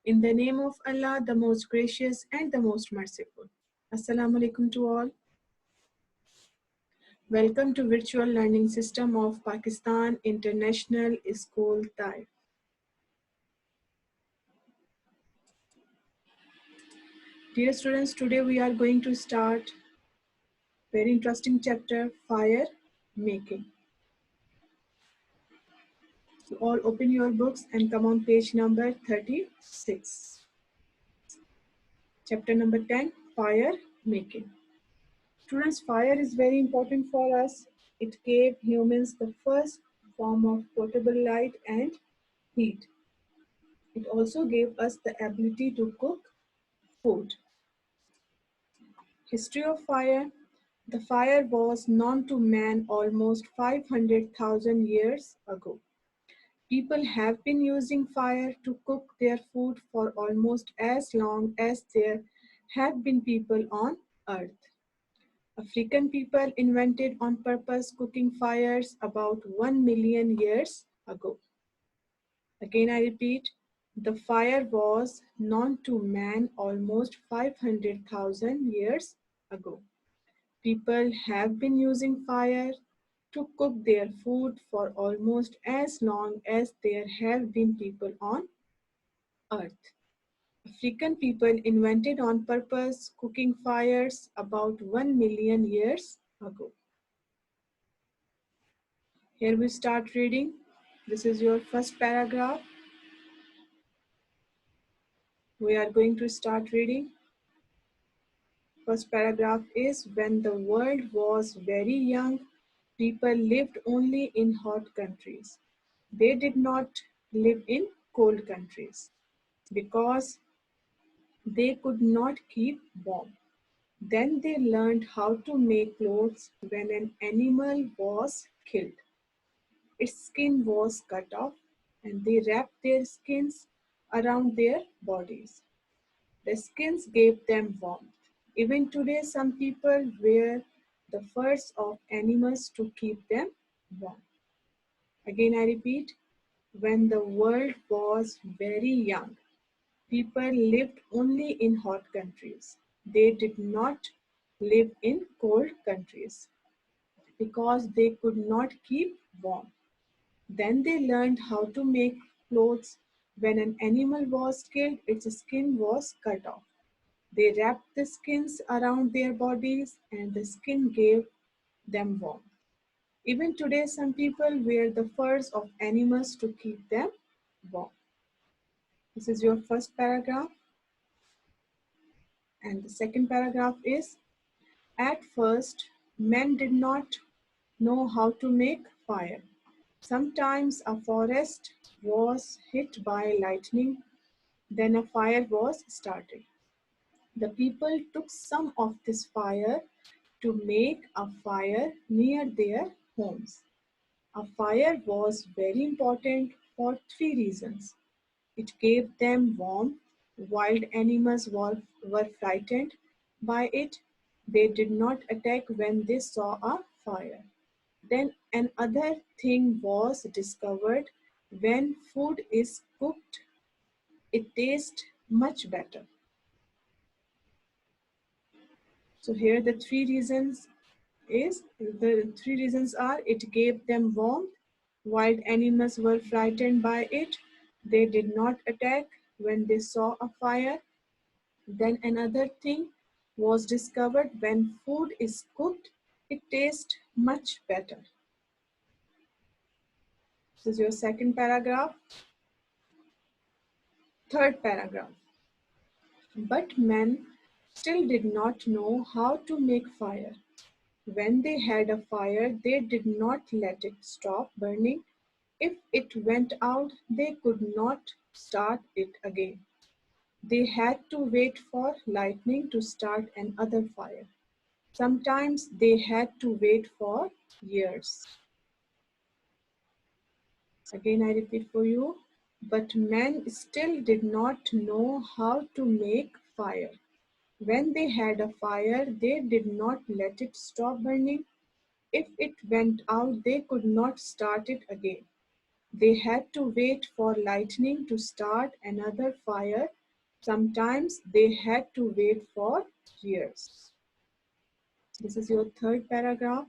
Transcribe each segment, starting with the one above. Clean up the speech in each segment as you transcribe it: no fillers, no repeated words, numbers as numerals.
In the name of Allah, the most gracious and the most merciful. Assalamu alaikum to all. Welcome to Virtual Learning System of Pakistan International School Taif. Dear students, today we are going to start very interesting chapter, fire making. So all open your books and come on page number 36. Chapter number 10, fire making. Students, fire is very important for us. It gave humans the first form of portable light and heat. It also gave us the ability to cook food. History of fire. The fire was known to man almost 500,000 years ago. People have been using fire to cook their food for almost as long as there have been people on earth. African people invented on purpose cooking fires about 1 million years ago. Again, I repeat, the fire was known to man almost 500,000 years ago. People have been using fire to cook their food for almost as long as there have been people on earth. African people invented on purpose cooking fires about 1 million years ago. Here we start reading. This is your first paragraph. We are going to start reading. First paragraph is, when the world was very young, people lived only in hot countries. They did not live in cold countries because they could not keep warm. Then they learned how to make clothes when an animal was killed. Its skin was cut off, and they wrapped their skins around their bodies. The skins gave them warmth. Even today, some people wear the furs of animals to keep them warm. Again, I repeat, when the world was very young, people lived only in hot countries. They did not live in cold countries because they could not keep warm. Then they learned how to make clothes. When an animal was killed, its skin was cut off. They wrapped the skins around their bodies, and the skin gave them warmth. Even today, some people wear the furs of animals to keep them warm. This is your first paragraph. And the second paragraph is, at first, men did not know how to make fire. Sometimes a forest was hit by lightning, then a fire was started. The people took some of this fire to make a fire near their homes. A fire was very important for three reasons. It gave them warmth. Wild animals were frightened by it. They did not attack when they saw a fire. Then another thing was discovered: when food is cooked, it tastes much better. So here the three reasons are: it gave them warmth, wild animals were frightened by it, they did not attack when they saw a fire. Then another thing was discovered: when food is cooked, it tastes much better. This is your second paragraph. Third paragraph. But men still did not know how to make fire. When they had a fire, they did not let it stop burning. If it went out, they could not start it again. They had to wait for lightning to start another fire. Sometimes they had to wait for years. Again, I repeat for you. But men still did not know how to make fire. When they had a fire, they did not let it stop burning. If it went out, they could not start it again. They had to wait for lightning to start another fire. Sometimes they had to wait for years. This is your third paragraph.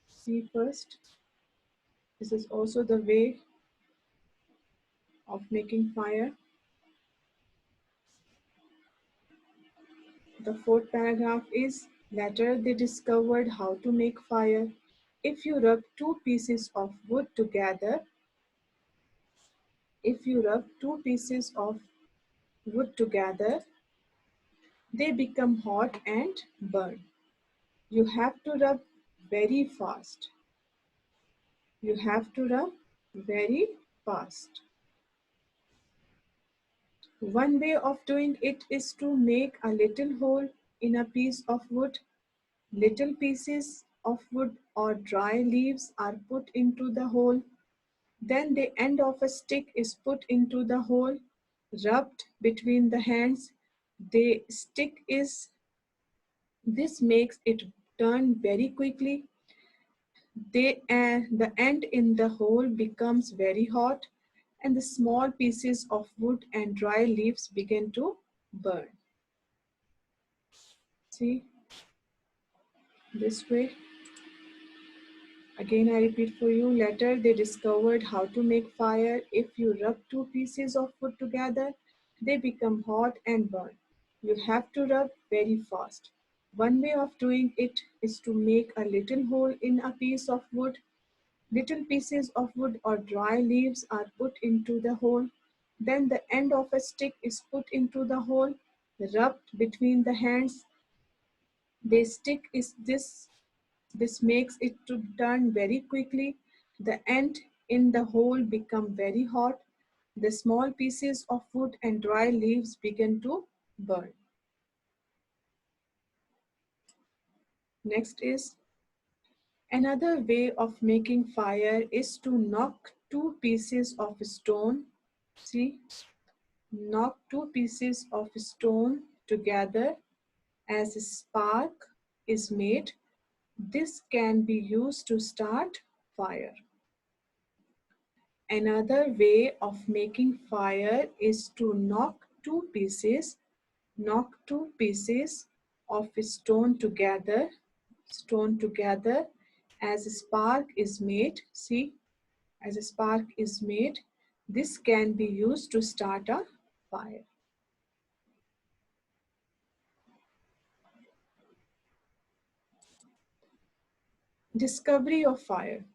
See first. This is also the way of making fire. The fourth paragraph is later they discovered how to make fire. If you rub two pieces of wood together, if you rub two pieces of wood together, they become hot and burn. You have to rub very fast. You have to rub very fast. One way of doing it is to make a little hole in a piece of wood. Little pieces of wood or dry leaves are put into the hole. Then the end of a stick is put into the hole, rubbed between the hands. The stick is this makes it turn very quickly. The end in the hole becomes very hot, and the small pieces of wood and dry leaves begin to burn. See, this way. Again, I repeat for you. Later, they discovered how to make fire. If you rub two pieces of wood together, they become hot and burn. You have to rub very fast. One way of doing it is to make a little hole in a piece of wood. Little pieces of wood or dry leaves are put into the hole. Then the end of a stick is put into the hole, rubbed between the hands. The stick is this makes it to turn very quickly. The end in the hole become very hot. The small pieces of wood and dry leaves begin to burn. Next is another way of making fire is to knock two pieces of stone. See, knock two pieces of stone together as a spark is made. This can be used to start fire. Another way of making fire is to knock two pieces of stone together as a spark is made. See, as a spark is made, this can be used to start a fire. Discovery of fire.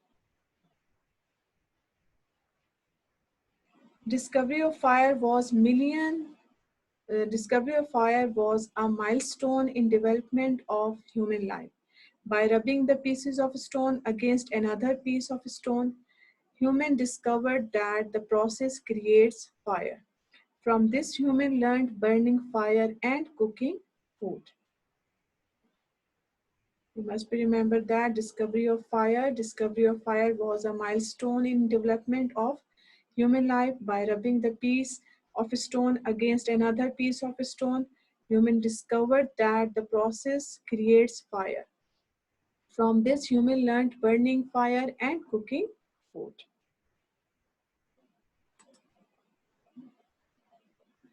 Discovery of fire was discovery of fire was a milestone in development of human life. By rubbing the pieces of stone against another piece of stone, human discovered that the process creates fire. From this, human learned burning fire and cooking food. You must be remember that discovery of fire was a milestone in development of human life. By rubbing the piece of stone against another piece of stone, human discovered that the process creates fire. From this, human learned burning fire and cooking food.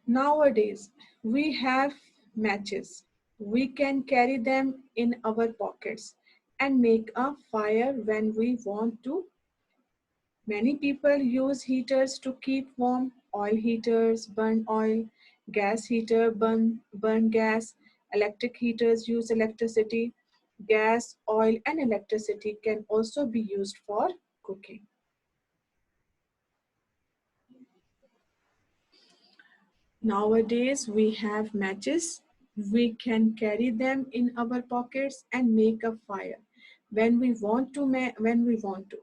Nowadays, we have matches. We can carry them in our pockets and make a fire when we want to. Many people use heaters to keep warm. Oil heaters burn oil, gas heater burn gas, electric heaters use electricity. Gas, oil, and electricity can also be used for cooking. Nowadays, we have matches. We can carry them in our pockets and make a fire when we want to.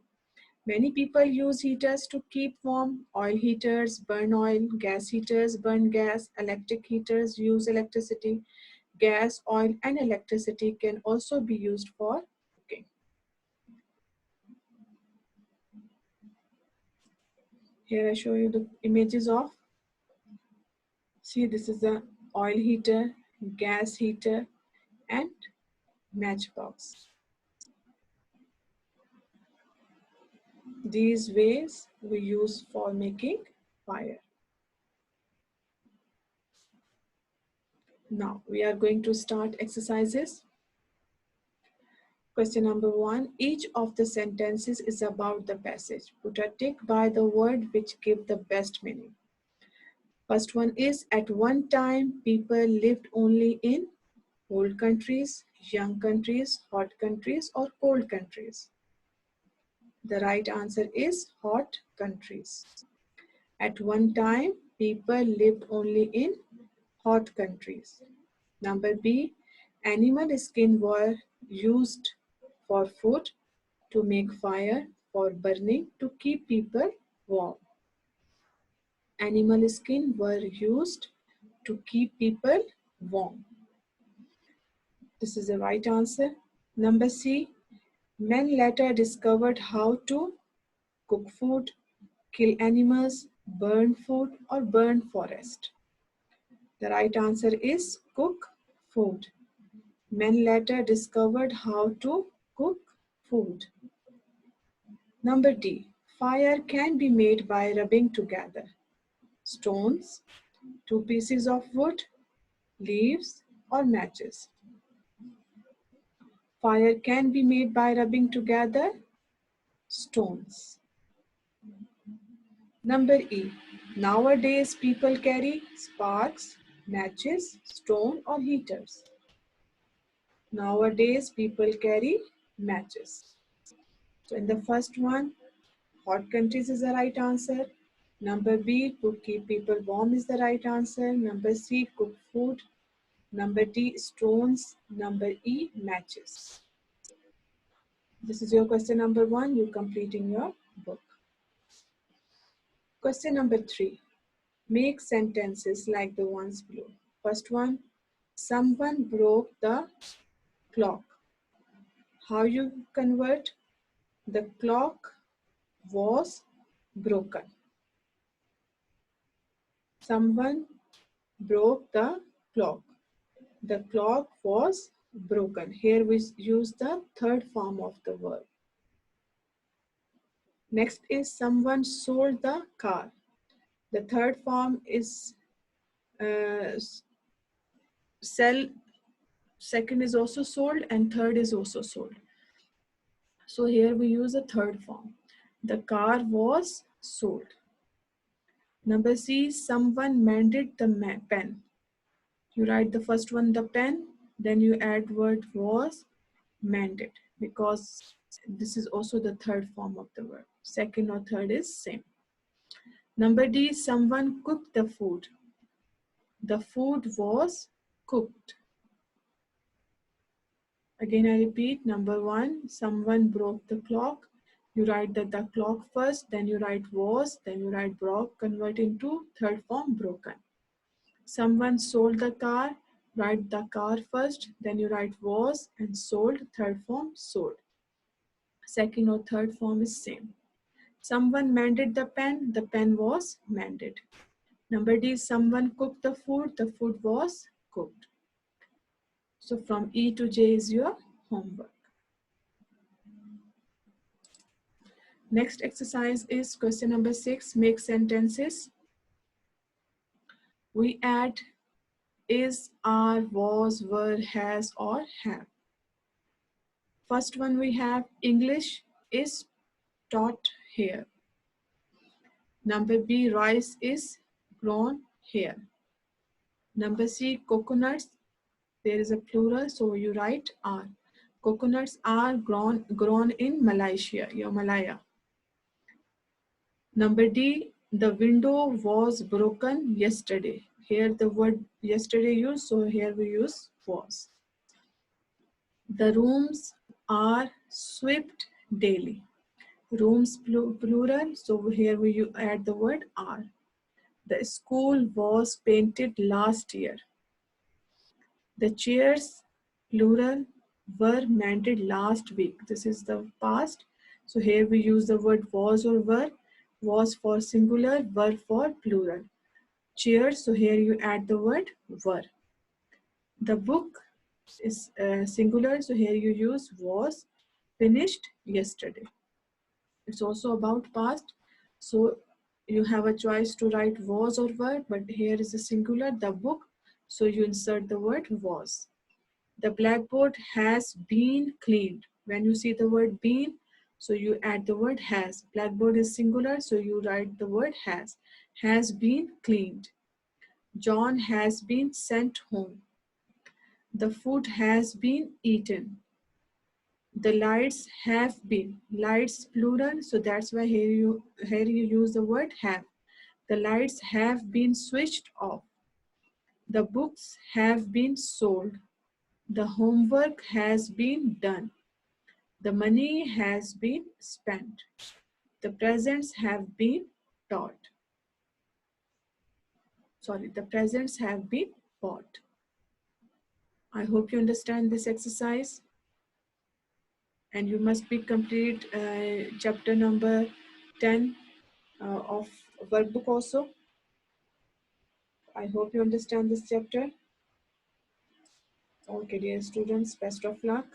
Many people use heaters to keep warm. Oil heaters burn oil, gas heaters burn gas, electric heaters use electricity. Gas, oil, and electricity can also be used for cooking. Here I show you the images of, see, this is the oil heater, gas heater, and matchbox. These ways we use for making fire. Now we are going to start exercises. Question number 1. Each of the sentences is about the passage. Put a tick by the word which give the best meaning. First one is, at one time people lived only in old countries, young countries, hot countries, or cold countries. The right answer is hot countries. At one time people lived only in hot countries. Number B, animal skin were used for food, to make fire, for burning, to keep people warm. Animal skin were used to keep people warm. This is the right answer. Number C, men later discovered how to cook food, kill animals, burn food, or burn forest. The right answer is cook food. Men later discovered how to cook food. Number D, fire can be made by rubbing together stones, two pieces of wood, leaves, or matches. Fire can be made by rubbing together stones. Number E, nowadays people carry sparks, matches, stone, or heaters. Nowadays people carry matches. So in the first one, hot countries is the right answer. Number B, to keep people warm is the right answer. Number C, cook food. Number D, stones. Number E, matches. This is your question number 1. You complete in your book. Question number 3. Make sentences like the ones below. First one, someone broke the clock. How you convert? The clock was broken. Someone broke the clock. The clock was broken. Here we use the third form of the verb. Next is someone sold the car. The third form is sell. Second is also sold and third is also sold. So here we use a third form. The car was sold. Number C, someone mended the pen. You write the first one, the pen, then you add word was mended, because this is also the third form of the verb. Second or third is same. Number D, someone cooked the food. The food was cooked. Again, I repeat, number 1, someone broke the clock. You write the clock first, then you write was, then you write broke, convert into third form broken. Someone sold the car, write the car first, then you write was and sold, third form sold. Second or third form is same. Someone mended the pen was mended. Number D, someone cooked the food was cooked. So from E to J is your homework. Next exercise is question number 6, make sentences. We add is, are, was, were, has, or have. First one we have English is taught here. Number B, rice is grown here. Number C, coconuts, there is a plural, so you write are. Coconuts are grown in Malaysia, your Malaya. Number D, the window was broken yesterday. Here the word yesterday used, so here we use was. The rooms are swept daily. Rooms plural, so here we add the word are. The school was painted last year. The chairs, plural, were mended last week. This is the past. So here we use the word was or were. Was for singular, were for plural. Chairs, so here you add the word were. The book is singular, so here you use was finished yesterday. It's also about past, so you have a choice to write was or were, but here is a singular, the book, so you insert the word was. The blackboard has been cleaned. When you see the word been, so you add the word has. Blackboard is singular, so you write the word has. Has been cleaned. John has been sent home. The food has been eaten. The lights have been. Lights plural, so that's why here you use the word have. The lights have been switched off. The books have been sold. The homework has been done. The money has been spent. The presents have been taught. Sorry, the presents have been bought. I hope you understand this exercise, and you must be complete chapter number 10 of workbook also. I hope you understand this chapter. Okay, dear students, best of luck.